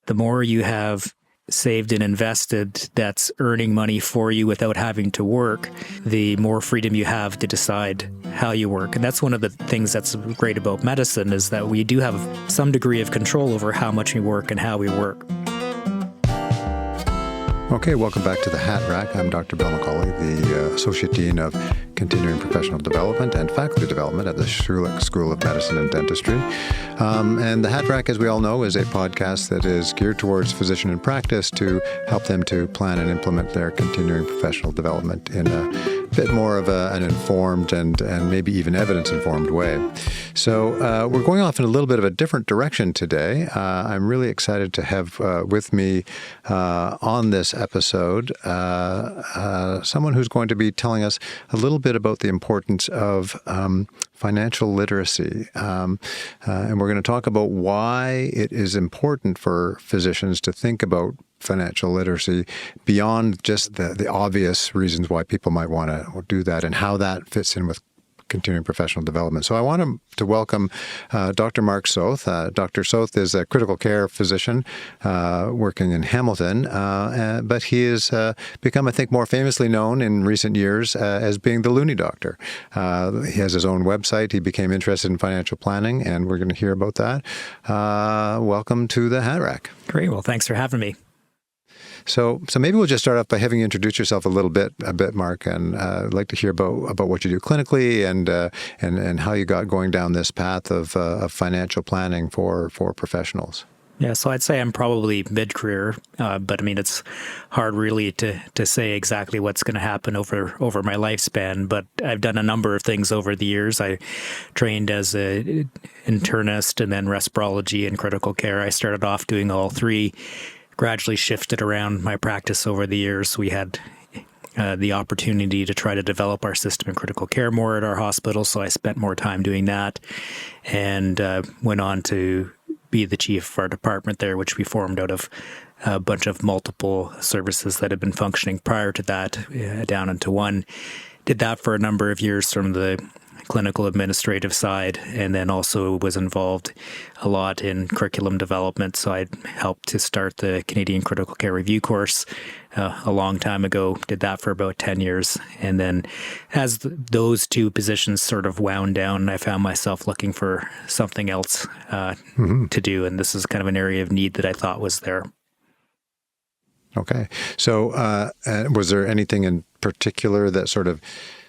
the more you have saved and invested that's earning money for you without having to work, the more freedom you have to decide how you work. And that's one of the things that's great about medicine, is that we do have some degree of control over how much we work and how we work. Okay, welcome back to the Hat Rack. I'm Dr. Bill McCauley, the Associate Dean of Continuing Professional Development and Faculty Development at the Schulich School of Medicine and Dentistry. And the Hat Rack, as we all know, is a podcast that is geared towards physician in practice to help them to plan and implement their continuing professional development in a bit more of an informed and maybe even evidence-informed way. So we're going off in a little bit of a different direction today. I'm really excited to have with me on this episode someone who's going to be telling us a little bit about the importance of financial literacy. And we're going to talk about why it is important for physicians to think about financial literacy beyond just the obvious reasons why people might want to do that and how that fits in with continuing professional development. So I want to welcome Dr. Mark Soth. Dr. Soth is a critical care physician working in Hamilton, but he has become, I think, more famously known in recent years as being the Loonie Doctor. He has his own website. He became interested in financial planning, and we're going to hear about that. Welcome to the Hat Rack. Great. Well, thanks for having me. So maybe we'll just start off by having you introduce yourself a bit, Mark, and I'd like to hear about what you do clinically and how you got going down this path of financial planning for professionals. Yeah, so I'd say I'm probably mid-career, but I mean, it's hard really to say exactly what's going to happen over my lifespan, but I've done a number of things over the years. I trained as an internist and then respirology and critical care. I started off doing all three, gradually shifted around my practice over the years. We had the opportunity to try to develop our system in critical care more at our hospital, so I spent more time doing that and went on to be the chief of our department there, which we formed out of a bunch of multiple services that had been functioning prior to that down into one. Did that for a number of years from the clinical administrative side, and then also was involved a lot in curriculum development. So I helped to start the Canadian Critical Care Review course a long time ago, did that for about 10 years. And then as those two positions sort of wound down, I found myself looking for something else to do. And this is kind of an area of need that I thought was there. Okay. So was there anything in particular that sort of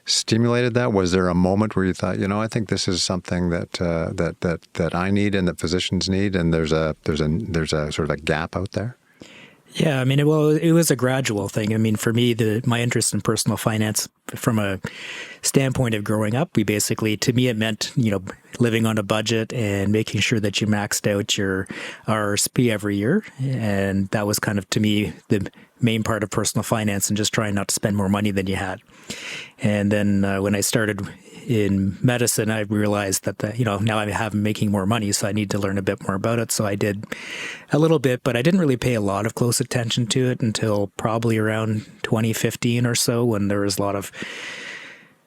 stimulated that? Was there a moment where you thought, I think this is something that I need and that physicians need, and there's a sort of a gap out there? Yeah, I mean, it was a gradual thing. I mean, for me, my interest in personal finance from a standpoint of growing up, to me, it meant, living on a budget and making sure that you maxed out your RSP every year. And that was kind of, to me, the main part of personal finance, and just trying not to spend more money than you had. And then when I started in medicine, I realized that now I'm making more money, so I need to learn a bit more about it. So I did a little bit, but I didn't really pay a lot of close attention to it until probably around 2015 or so, when there was a lot of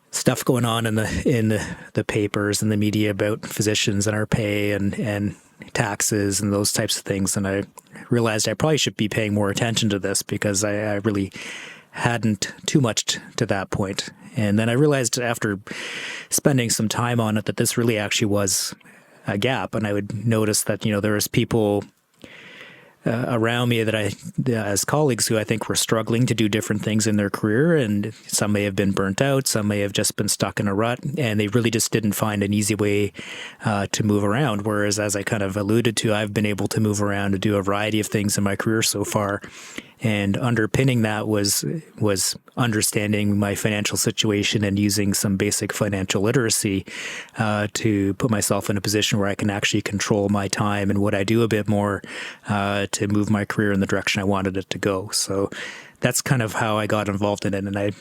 stuff going on in the papers and the media about physicians and our pay and taxes and those types of things. And I realized I probably should be paying more attention to this, because I really hadn't too much to that point. And then I realized after spending some time on it that this really actually was a gap. And I would notice that, there was people around me that as colleagues who I think were struggling to do different things in their career, and some may have been burnt out, some may have just been stuck in a rut, and they really just didn't find an easy way to move around. Whereas, as I kind of alluded to, I've been able to move around and do a variety of things in my career so far. And underpinning that was understanding my financial situation and using some basic financial literacy to put myself in a position where I can actually control my time and what I do a bit more to move my career in the direction I wanted it to go. So that's kind of how I got involved in it. And I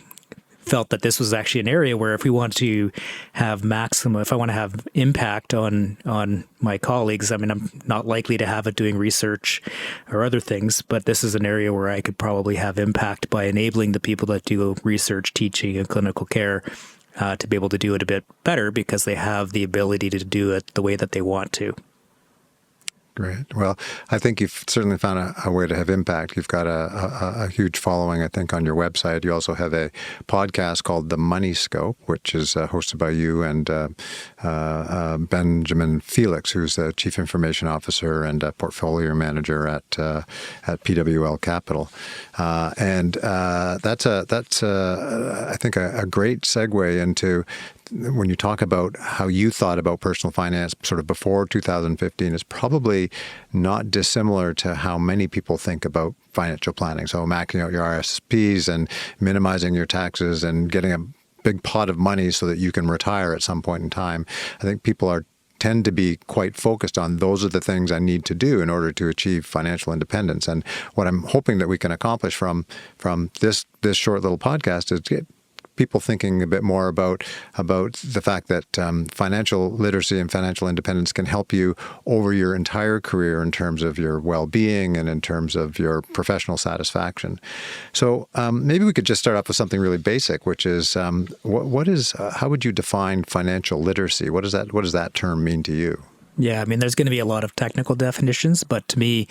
felt that this was actually an area where if we want to have if I want to have impact on my colleagues, I mean, I'm not likely to have it doing research or other things, but this is an area where I could probably have impact by enabling the people that do research, teaching, and clinical care to be able to do it a bit better, because they have the ability to do it the way that they want to. Great. Well, I think you've certainly found a way to have impact. You've got a huge following, I think, on your website. You also have a podcast called The Money Scope, which is hosted by you and Benjamin Felix, who's the Chief Information Officer and Portfolio Manager at PWL Capital. That's I think, a great segue into when you talk about how you thought about personal finance sort of before 2015, is probably not dissimilar to how many people think about financial planning. So maxing out your RSPs and minimizing your taxes and getting a big pot of money so that you can retire at some point in time. I think people tend to be quite focused on those are the things I need to do in order to achieve financial independence. And what I'm hoping that we can accomplish from this short little podcast is get people thinking a bit more about the fact that financial literacy and financial independence can help you over your entire career in terms of your well-being and in terms of your professional satisfaction. So maybe we could just start off with something really basic, which is how would you define financial literacy? What does that term mean to you? Yeah, I mean, there's going to be a lot of technical definitions, but to me,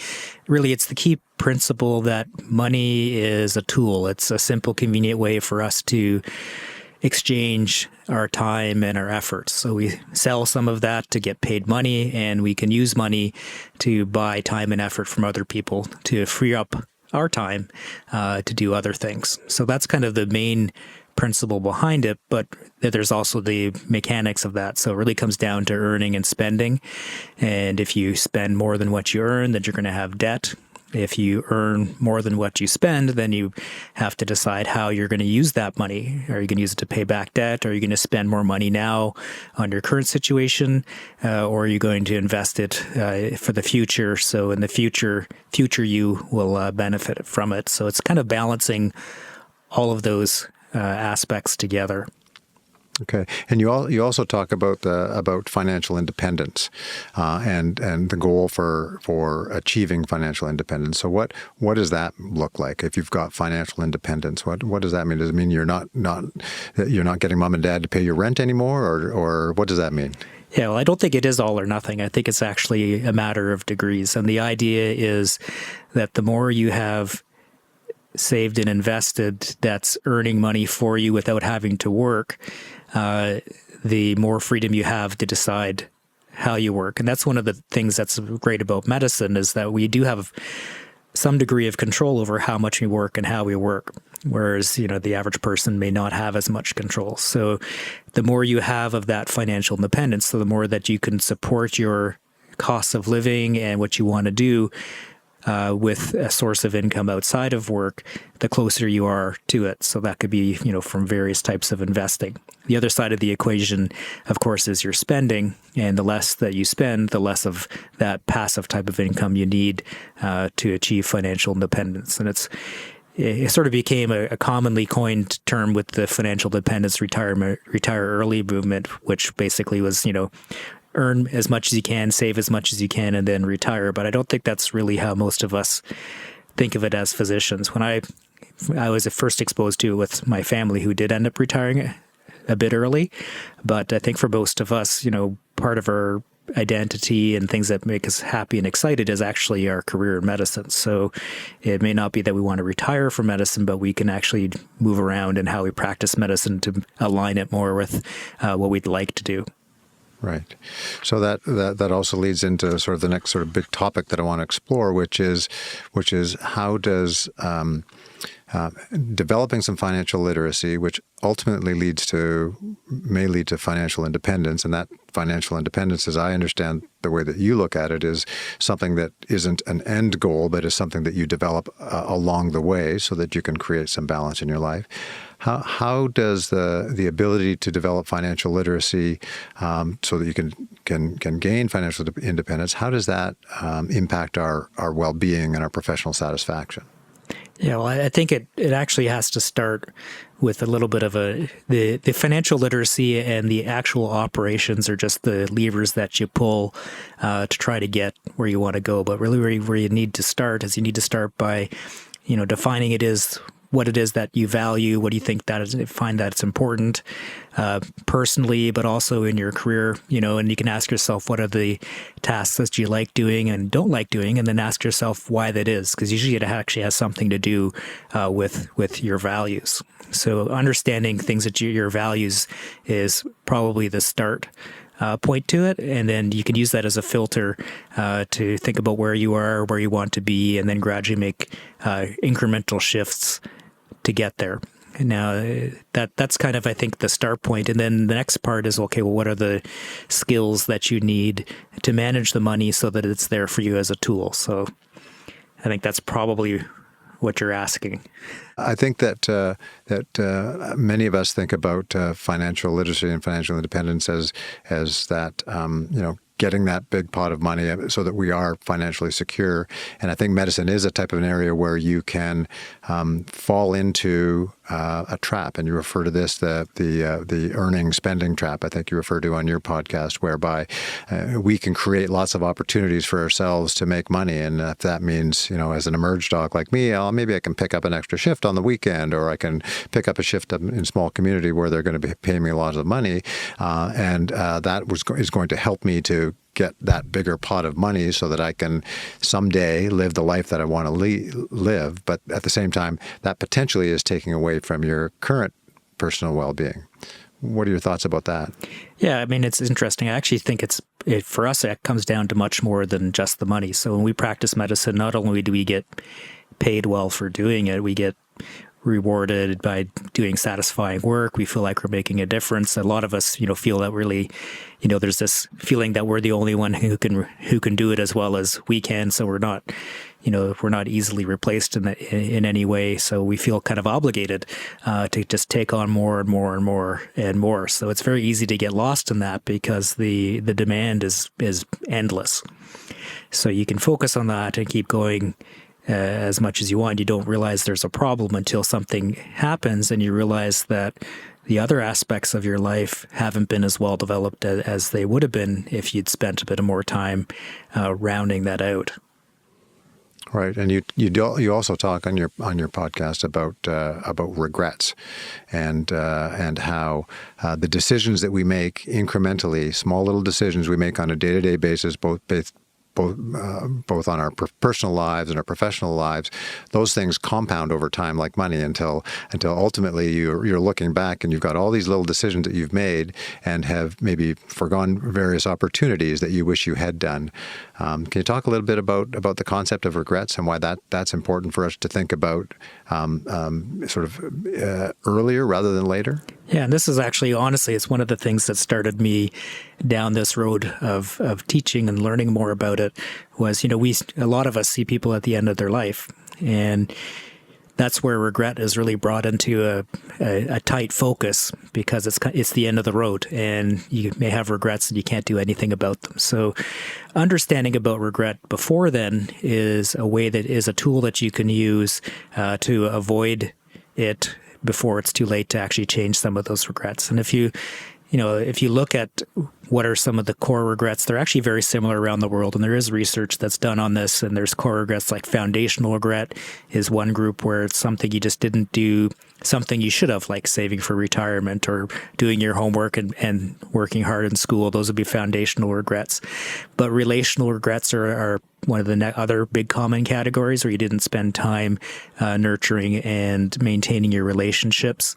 really, it's the key principle that money is a tool. It's a simple, convenient way for us to exchange our time and our efforts. So we sell some of that to get paid money, and we can use money to buy time and effort from other people to free up our time to do other things. So that's kind of the main principle behind it, but there's also the mechanics of that. So it really comes down to earning and spending. And if you spend more than what you earn, then you're going to have debt. If you earn more than what you spend, then you have to decide how you're going to use that money. Are you going to use it to pay back debt? Are you going to spend more money now on your current situation? Or are you going to invest it for the future? So in the future you will benefit from it. So it's kind of balancing all of those aspects together. Okay, and you also talk about financial independence and the goal for achieving financial independence. So what does that look like if you've got financial independence? What does that mean? Does it mean you're not getting mom and dad to pay your rent anymore, or what does that mean? Yeah, well, I don't think it is all or nothing. I think it's actually a matter of degrees, and the idea is that the more you have saved and invested that's earning money for you without having to work, the more freedom you have to decide how you work. And that's one of the things that's great about medicine, is that we do have some degree of control over how much we work and how we work, whereas, the average person may not have as much control. So the more you have of that financial independence, so the more that you can support your costs of living and what you want to do with a source of income outside of work, the closer you are to it. So that could be, from various types of investing. The other side of the equation, of course, is your spending. And the less that you spend, the less of that passive type of income you need to achieve financial independence. And it sort of became a commonly coined term with the financial independence retire early movement, which basically was, earn as much as you can, save as much as you can, and then retire. But I don't think that's really how most of us think of it as physicians. When I was first exposed to it with my family, who did end up retiring a bit early. But I think for most of us, part of our identity and things that make us happy and excited is actually our career in medicine. So it may not be that we want to retire from medicine, but we can actually move around in how we practice medicine to align it more with what we'd like to do. Right. So that also leads into sort of the next sort of big topic that I want to explore, which is how does developing some financial literacy, which ultimately may lead to financial independence, and that financial independence, as I understand the way that you look at it, is something that isn't an end goal, but is something that you develop along the way so that you can create some balance in your life. How does the ability to develop financial literacy so that you can gain financial independence, how does that impact our well-being and our professional satisfaction? Yeah, well, I think it actually has to start with a little bit of the financial literacy, and the actual operations are just the levers that you pull to try to get where you want to go. But really where you need to start is you need to start by, defining what it is that you value. What do you think find that it's important personally, but also in your career, and you can ask yourself, what are the tasks that you like doing and don't like doing? And then ask yourself why that is, because usually it actually has something to do with your values. So understanding things that your values is probably the start point to it, and then you can use that as a filter to think about where you are, where you want to be, and then gradually make incremental shifts to get there. Now, that's kind of, I think, the start point. And then the next part is, okay, well, what are the skills that you need to manage the money so that it's there for you as a tool? So I think that's probably what you're asking. I think that many of us think about financial literacy and financial independence as that getting that big pot of money so that we are financially secure. And I think medicine is a type of an area where you can fall into a trap. And you refer to this, the earning spending trap, I think you refer to on your podcast, whereby we can create lots of opportunities for ourselves to make money. And if that means, as an emerge doc like me, maybe I can pick up an extra shift on the weekend, or I can pick up a shift in a small community where they're going to be paying me a lot of money. And that is going to help me to get that bigger pot of money so that I can someday live the life that I want to live. But at the same time, that potentially is taking away from your current personal well-being. What are your thoughts about that? Yeah, I mean, it's interesting. I actually think for us, it comes down to much more than just the money. So when we practice medicine, not only do we get paid well for doing it, we get rewarded by doing satisfying work. We feel like we're making a difference. A lot of us, feel that really, there's this feeling that we're the only one who can do it as well as we can. So we're not, we're not easily replaced in any way. So we feel kind of obligated to just take on more and more and more and more. So it's very easy to get lost in that because the demand is endless. So you can focus on that and keep going as much as you want. You don't realize there's a problem until something happens and you realize that the other aspects of your life haven't been as well developed as they would have been if you'd spent a bit more time rounding that out. Right, and you also talk on your podcast about regrets, and how the decisions that we make incrementally, small little decisions we make on a day-to-day basis, both on our personal lives and our professional lives, those things compound over time like money until ultimately you're looking back and you've got all these little decisions that you've made and have maybe forgone various opportunities that you wish you had done. Can you talk a little bit about the concept of regrets and why that's important for us to think about earlier rather than later? Yeah, and this is actually, honestly, it's one of the things that started me down this road of teaching and learning more about it was, a lot of us see people at the end of their life, and that's where regret is really brought into a tight focus because it's the end of the road and you may have regrets and you can't do anything about them. So understanding about regret before then is a way that is a tool that you can use to avoid it before it's too late to actually change some of those regrets. And if you look at what are some of the core regrets, they're actually very similar around the world. And there is research that's done on this. And there's core regrets like foundational regret is one group where it's something you just didn't do, something you should have, like saving for retirement or doing your homework and working hard in school. Those would be foundational regrets. But relational regrets are one of the other big common categories where you didn't spend time nurturing and maintaining your relationships.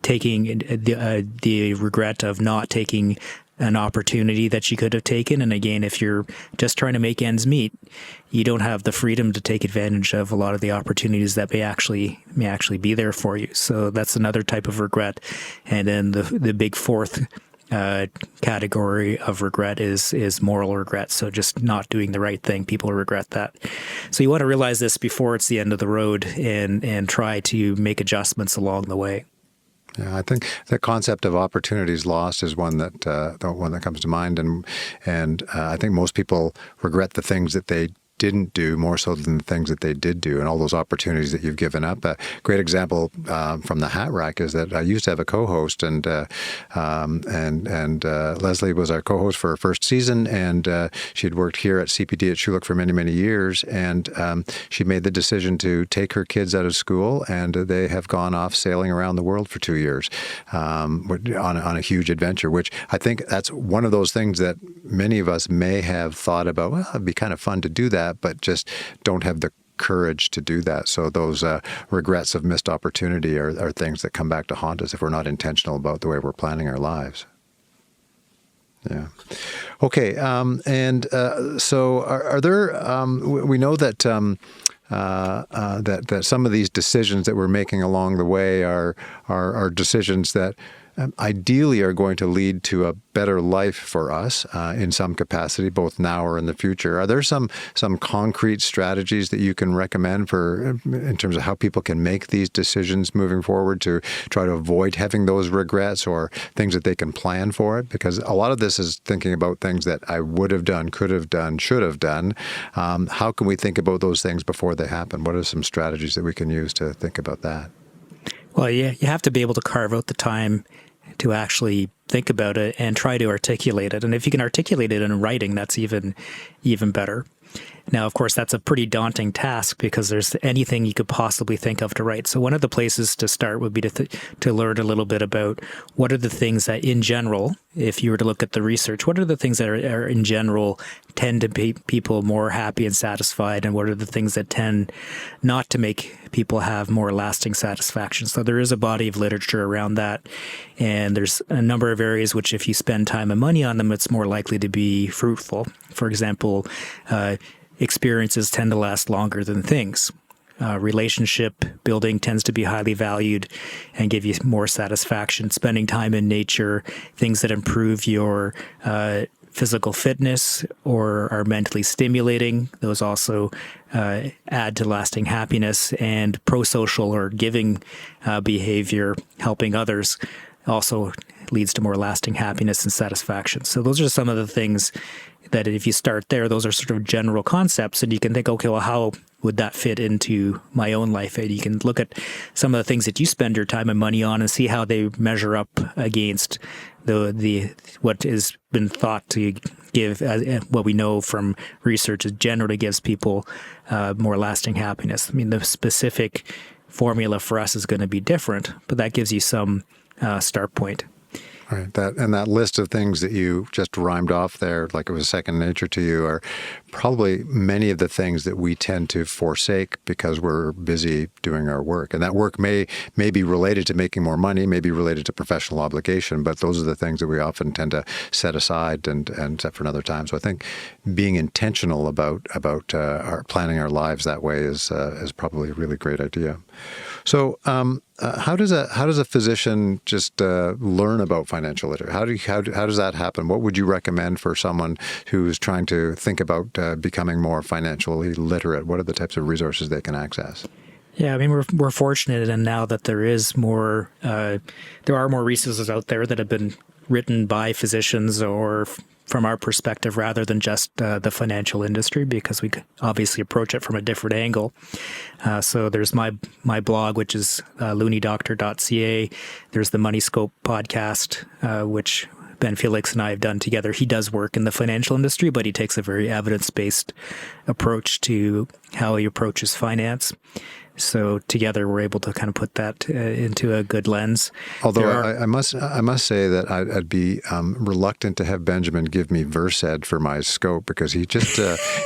Taking the regret of not taking an opportunity that you could have taken. And again, if you're just trying to make ends meet, you don't have the freedom to take advantage of a lot of the opportunities that may actually be there for you. So that's another type of regret. And then the big fourth category of regret is moral regret. So just not doing the right thing. People regret that. So you want to realize this before it's the end of the road and try to make adjustments along the way. Yeah, I think the concept of opportunities lost is one that comes to mind, and I think most people regret the things that they didn't do more so than the things that they did do, and all those opportunities that you've given up. A great example from the Hat Rack is that I used to have a co-host, and Leslie was our co-host for her first season, and she had worked here at CPD at Schulich for many, many years, and she made the decision to take her kids out of school, and they have gone off sailing around the world for 2 years on a huge adventure, which I think that's one of those things that many of us may have thought about, well, it'd be kind of fun to do that, but just don't have the courage to do that. So those regrets of missed opportunity are things that come back to haunt us if we're not intentional about the way we're planning our lives. Yeah. Okay. So are there? We know that that some of these decisions that we're making along the way are decisions that ideally are going to lead to a better life for us in some capacity, both now or in the future. Are there some concrete strategies that you can recommend for in terms of how people can make these decisions moving forward to try to avoid having those regrets, or things that they can plan for it? Because a lot of this is thinking about things that I would have done, could have done, should have done. How can we think about those things before they happen? What are some strategies that we can use to think about that? Well, yeah, you have to be able to carve out the time to actually think about it and try to articulate it. And if you can articulate it in writing, that's even better. Now, of course, that's a pretty daunting task because there's anything you could possibly think of to write. So one of the places to start would be to learn a little bit about what are the things that in general, if you were to look at the research, what are the things that are in general tend to make people more happy and satisfied, and what are the things that tend not to make people have more lasting satisfaction. So there is a body of literature around that, and there's a number of areas which if you spend time and money on them, it's more likely to be fruitful. For example, experiences tend to last longer than things. Relationship building tends to be highly valued and give you more satisfaction. Spending time in nature, things that improve your physical fitness or are mentally stimulating, those also add to lasting happiness. And pro-social or giving behavior, helping others, also leads to more lasting happiness and satisfaction. So those are some of the things that if you start there, those are sort of general concepts, and you can think, okay, well, how would that fit into my own life? And you can look at some of the things that you spend your time and money on and see how they measure up against the what has been thought to give, what we know from research is generally gives people more lasting happiness. I mean, the specific formula for us is going to be different, but that gives you some start point. Right. That list of things that you just rhymed off there, like it was second nature to you, are probably many of the things that we tend to forsake because we're busy doing our work. And that work may be related to making more money, may be related to professional obligation, but those are the things that we often tend to set aside and set for another time. So I think being intentional about our planning our lives that way is probably a really great idea. So how does a physician just learn about financial literacy? How does that happen? What would you recommend for someone who's trying to think about becoming more financially literate? What are the types of resources they can access? Yeah, I mean, we're fortunate in now that there are more resources out there that have been written by physicians or from our perspective rather than just the financial industry, because we obviously approach it from a different angle. So there's my blog, which is looniedoctor.ca. There's the Money Scope podcast, which Ben Felix and I have done together. He does work in the financial industry, but he takes a very evidence-based approach to how he approaches finance. So together we're able to kind of put that into a good lens. Although I must say that I'd be reluctant to have Benjamin give me Versed for my scope, because he just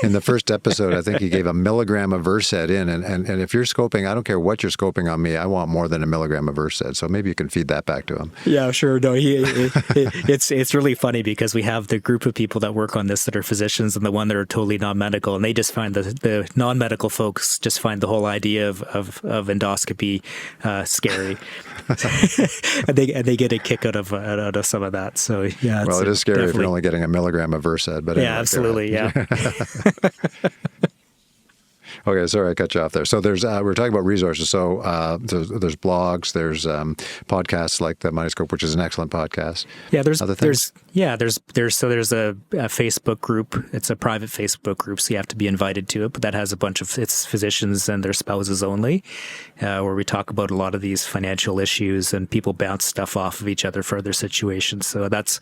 in the first episode I think he gave a milligram of Versed in, and if you're scoping, I don't care what you're scoping on me, I want more than a milligram of Versed. So maybe you can feed that back to him. Yeah, sure. No, it's really funny because we have the group of people that work on this that are physicians and the one that are totally non-medical, and they just find the non-medical folks just find the whole idea of endoscopy scary, and they get a kick out of some of that. So yeah, well, it is scary if you're only getting a milligram of Versed. But yeah, anyway, absolutely, yeah. Okay, sorry I cut you off there. So we're talking about resources. So there's blogs, there's podcasts like the Moneyscope, which is an excellent podcast. Yeah, there's other things. there's a Facebook group. It's a private Facebook group, so you have to be invited to it. But that has a bunch of it's physicians and their spouses only, where we talk about a lot of these financial issues and people bounce stuff off of each other for their situations. So that's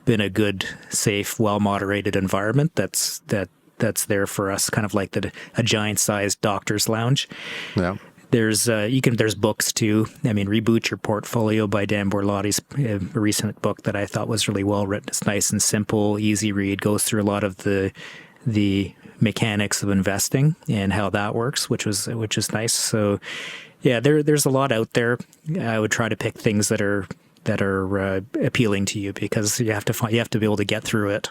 been a good, safe, well-moderated environment that's there for us, kind of like a giant-sized doctor's lounge. Yeah. There's books too. I mean, Reboot Your Portfolio by Dan Borlotti's a recent book that I thought was really well written. It's nice and simple, easy read, goes through a lot of the mechanics of investing and how that works, which is nice. So yeah, there's a lot out there. I would try to pick things that are appealing to you, because you have to be able to get through it.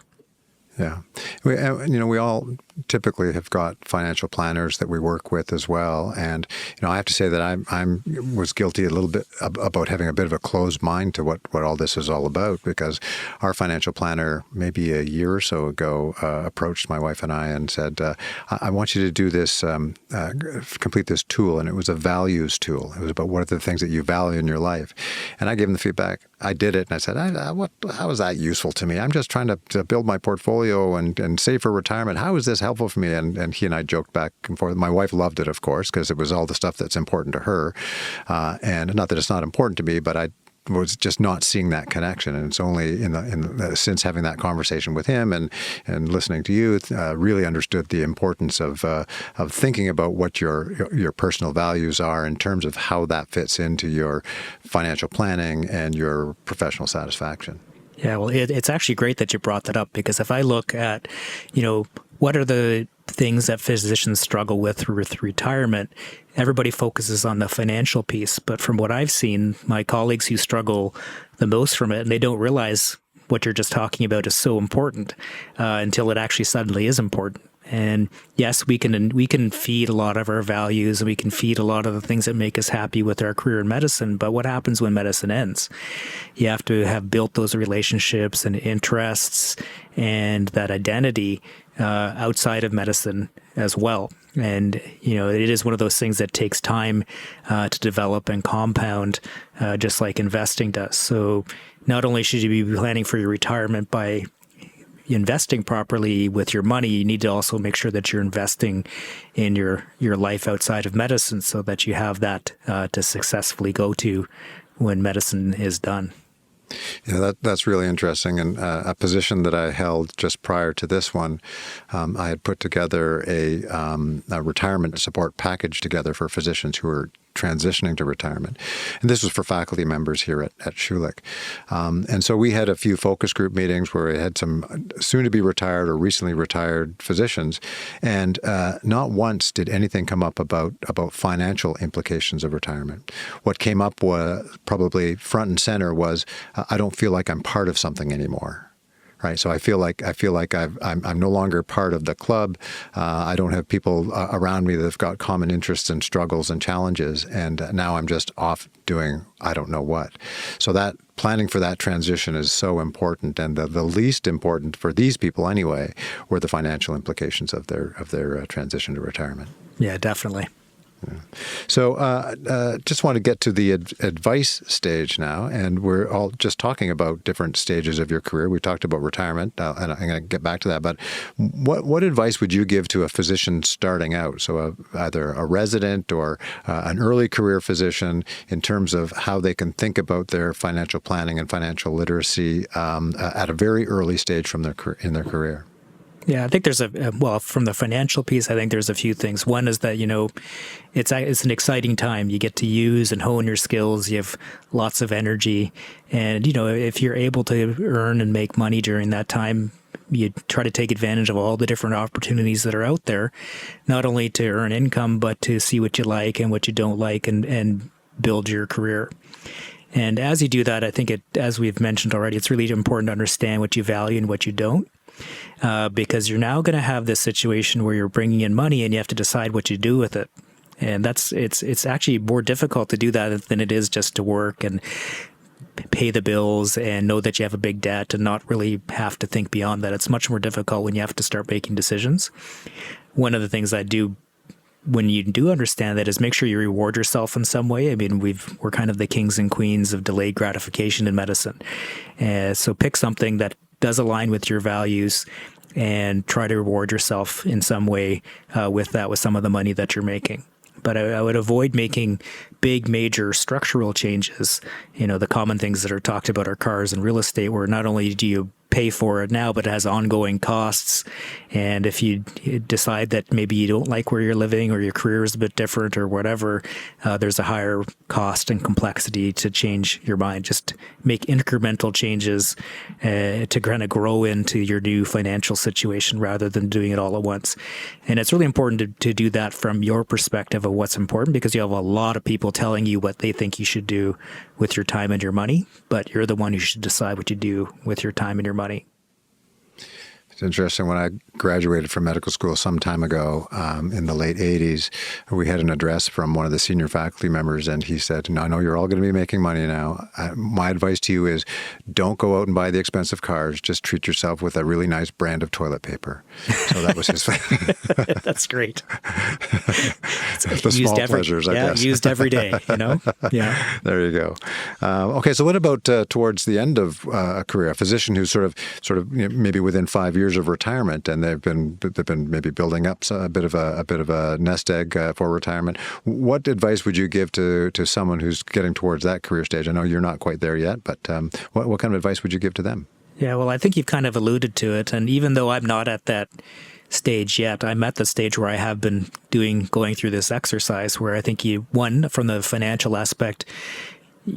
Yeah. We all typically have got financial planners that we work with as well. And, I have to say that I was guilty a little bit about having a bit of a closed mind to what all this is all about, because our financial planner maybe a year or so ago approached my wife and I and said, I want you to do this, complete this tool. And it was a values tool. It was about what are the things that you value in your life. And I gave him the feedback. I did it. And I said, how is that useful to me? I'm just trying to build my portfolio and save for retirement. How is this helpful for me? And he and I joked back and forth. My wife loved it, of course, because it was all the stuff that's important to her. And not that it's not important to me, but I was just not seeing that connection. And it's only since having that conversation with him and listening to you, really understood the importance of thinking about what your personal values are in terms of how that fits into your financial planning and your professional satisfaction. Yeah, well, it's actually great that you brought that up, because if I look at, what are the things that physicians struggle with retirement, everybody focuses on the financial piece. But from what I've seen, my colleagues who struggle the most from it, and they don't realize what you're just talking about is so important until it actually suddenly is important. And yes, we can feed a lot of our values, and we can feed a lot of the things that make us happy with our career in medicine. But what happens when medicine ends? You have to have built those relationships and interests and that identity outside of medicine as well. And, it is one of those things that takes time to develop and compound, just like investing does. So not only should you be planning for your retirement by investing properly with your money, you need to also make sure that you're investing in your life outside of medicine, so that you have that to successfully go to when medicine is done. Yeah, that's really interesting. And a position that I held just prior to this one, I had put together a retirement support package together for physicians who were transitioning to retirement. And this was for faculty members here at Schulich. And so we had a few focus group meetings where we had some soon-to-be retired or recently retired physicians. And not once did anything come up about financial implications of retirement. What came up was probably front and center was, I don't feel like I'm part of something anymore. Right, so I feel like I'm no longer part of the club. I don't have people around me that have got common interests and struggles and challenges, and now I'm just off doing I don't know what. So that planning for that transition is so important, and the least important for these people anyway were the financial implications of their transition to retirement. Yeah, definitely. Yeah. So just want to get to the advice stage now, and we're all just talking about different stages of your career. We talked about retirement, and I'm going to get back to that, but what advice would you give to a physician starting out, so either a resident or an early career physician, in terms of how they can think about their financial planning and financial literacy at a very early stage in their career? Yeah, I think there's from the financial piece, I think there's a few things. One is that, it's an exciting time. You get to use and hone your skills. You have lots of energy. And, if you're able to earn and make money during that time, you try to take advantage of all the different opportunities that are out there, not only to earn income, but to see what you like and what you don't like and build your career. And as you do that, I think as we've mentioned already, it's really important to understand what you value and what you don't. Because you're now going to have this situation where you're bringing in money and you have to decide what you do with it. And it's actually more difficult to do that than it is just to work and pay the bills and know that you have a big debt and not really have to think beyond that. It's much more difficult when you have to start making decisions. One of the things I do when you do understand that, is make sure you reward yourself in some way. I mean, we're kind of the kings and queens of delayed gratification in medicine. So pick something that does align with your values and try to reward yourself in some way with some of the money that you're making. But I would avoid making big, major structural changes. The common things that are talked about are cars and real estate, where not only do you pay for it now, but it has ongoing costs. And if you decide that maybe you don't like where you're living or your career is a bit different or whatever, there's a higher cost and complexity to change your mind. Just make incremental changes to kind of grow into your new financial situation rather than doing it all at once. And it's really important to do that from your perspective of what's important, because you have a lot of people telling you what they think you should do with your time and your money, but you're the one who should decide what you do with your time and your money. It's interesting. When I graduated from medical school some time ago, in the late 80s, we had an address from one of the senior faculty members, and he said, "No, I know you're all going to be making money now. My advice to you is don't go out and buy the expensive cars. Just treat yourself with a really nice brand of toilet paper." So that was his That's great. The small pleasures, I guess. Used every day, Yeah. There you go. Okay, so what about towards the end of a career, a physician who's sort of maybe within 5 years of retirement, and they've been maybe building up a bit of a nest egg for retirement? What advice would you give to someone who's getting towards that career stage? I know you're not quite there yet, but what kind of advice would you give to them? Yeah, well, I think you've kind of alluded to it, and even though I'm not at that stage yet, I'm at the stage where I have been going through this exercise, where I think from the financial aspect,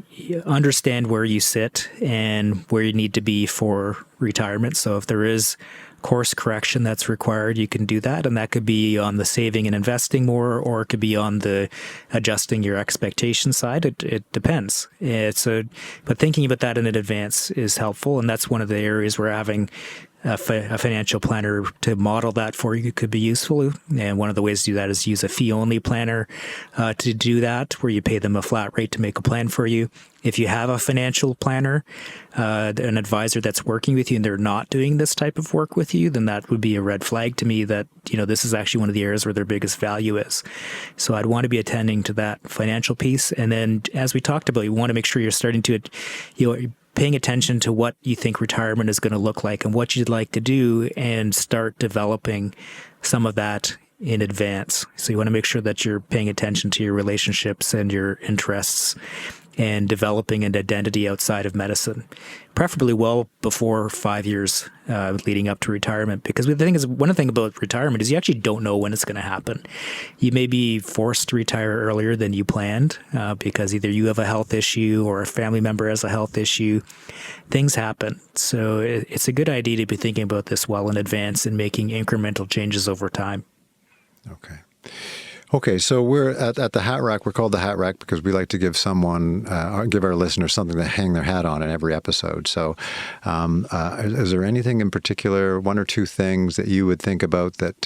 you understand where you sit and where you need to be for retirement. So if there is course correction that's required, you can do that. And that could be on the saving and investing more, or it could be on the adjusting your expectation side. It depends. But thinking about that in advance is helpful. And that's one of the areas where having a financial planner to model that for you could be useful. And one of the ways to do that is use a fee-only planner to do that, where you pay them a flat rate to make a plan for you. If you have a financial planner, an advisor that's working with you, and they're not doing this type of work with you, then that would be a red flag to me that, this is actually one of the areas where their biggest value is. So I'd want to be attending to that financial piece. And then, as we talked about, you want to make sure you're starting to, paying attention to what you think retirement is going to look like and what you'd like to do, and start developing some of that in advance. So you want to make sure that you're paying attention to your relationships and your interests, and developing an identity outside of medicine, preferably well before 5 years leading up to retirement. Because the thing is, one thing about retirement is you actually don't know when it's going to happen. You may be forced to retire earlier than you planned because either you have a health issue or a family member has a health issue. Things happen. So it's a good idea to be thinking about this well in advance and making incremental changes over time. Okay, so we're at the Hat Rack. We're called the Hat Rack because we like to give give our listeners something to hang their hat on in every episode. So is there anything in particular, one or two things that you would think about that,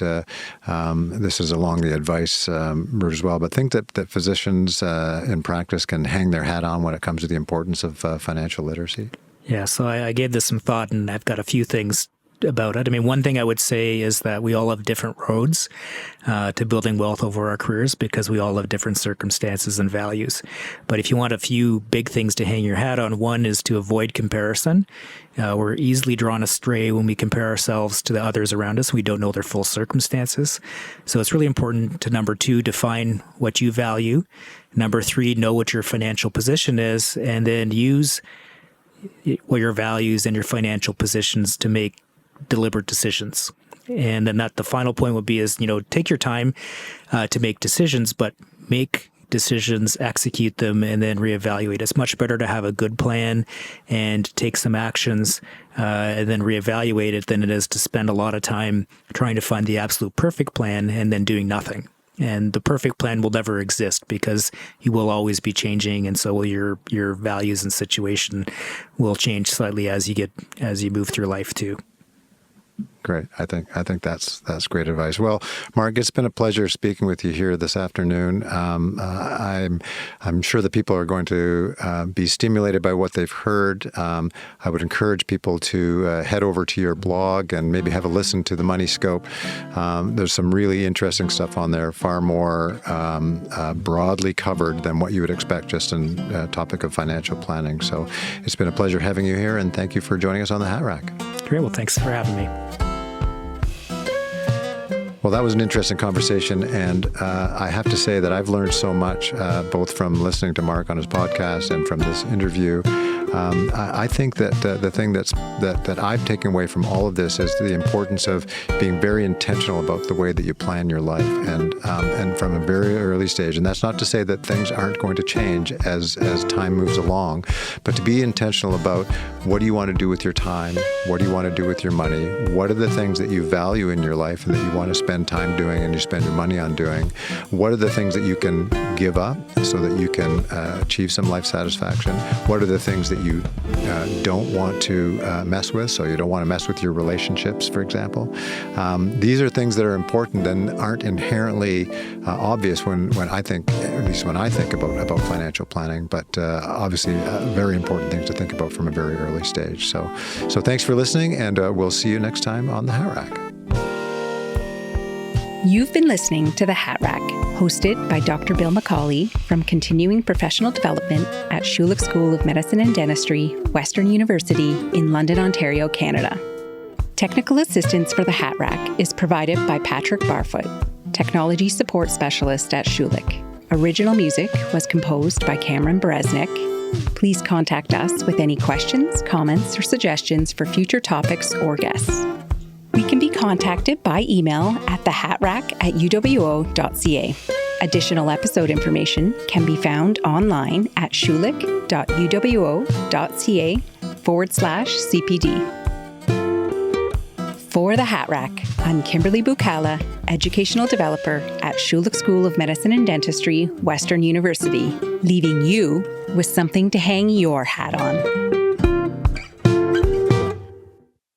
this is along the advice route as well, but think that physicians in practice can hang their hat on when it comes to the importance of financial literacy? Yeah, so I gave this some thought, and I've got a few things about it. I mean, one thing I would say is that we all have different roads to building wealth over our careers, because we all have different circumstances and values. But if you want a few big things to hang your hat on, one is to avoid comparison. We're easily drawn astray when we compare ourselves to the others around us. We don't know their full circumstances. So it's really important to, number two, define what you value. Number three, know what your financial position is, and then use your values and your financial positions to make deliberate decisions. And then the final point would be is, take your time to make decisions, but make decisions, execute them, and then reevaluate. It's much better to have a good plan and take some actions and then reevaluate it than it is to spend a lot of time trying to find the absolute perfect plan and then doing nothing. And the perfect plan will never exist, because you will always be changing, and so will your values and situation will change slightly as you move through life too. Great. I think that's great advice. Well, Mark, it's been a pleasure speaking with you here this afternoon. I'm sure that people are going to be stimulated by what they've heard. I would encourage people to head over to your blog and maybe have a listen to the Money Scope. There's some really interesting stuff on there, far more broadly covered than what you would expect just in the topic of financial planning. So it's been a pleasure having you here, and thank you for joining us on the Hat Rack. Great. Well, thanks for having me. Well, that was an interesting conversation, and I have to say that I've learned so much, both from listening to Mark on his podcast and from this interview. I think that the thing that I've taken away from all of this is the importance of being very intentional about the way that you plan your life, and from a very early stage. And that's not to say that things aren't going to change as time moves along, but to be intentional about what do you want to do with your time, what do you want to do with your money, what are the things that you value in your life and that you want to spend time doing and you spend your money on doing, what are the things that you can give up so that you can achieve some life satisfaction, what are the things that you don't want to mess with, so you don't want to mess with your relationships, for example. These are things that are important and aren't inherently obvious when I think, at least when I think about financial planning, but obviously very important things to think about from a very early stage. So thanks for listening, and we'll see you next time on the Hat Rack. You've been listening to The Hat Rack, hosted by Dr. Bill McCauley from Continuing Professional Development at Schulich School of Medicine and Dentistry, Western University in London, Ontario, Canada. Technical assistance for The Hat Rack is provided by Patrick Barfoot, Technology Support Specialist at Schulich. Original music was composed by Cameron Bereznik. Please contact us with any questions, comments, or suggestions for future topics or guests. We can be contacted by email at thehatrack@uwo.ca. Additional episode information can be found online at schulich.uwo.ca/CPD. For The Hat Rack, I'm Kimberly Bukala, Educational Developer at Schulich School of Medicine and Dentistry, Western University, leaving you with something to hang your hat on.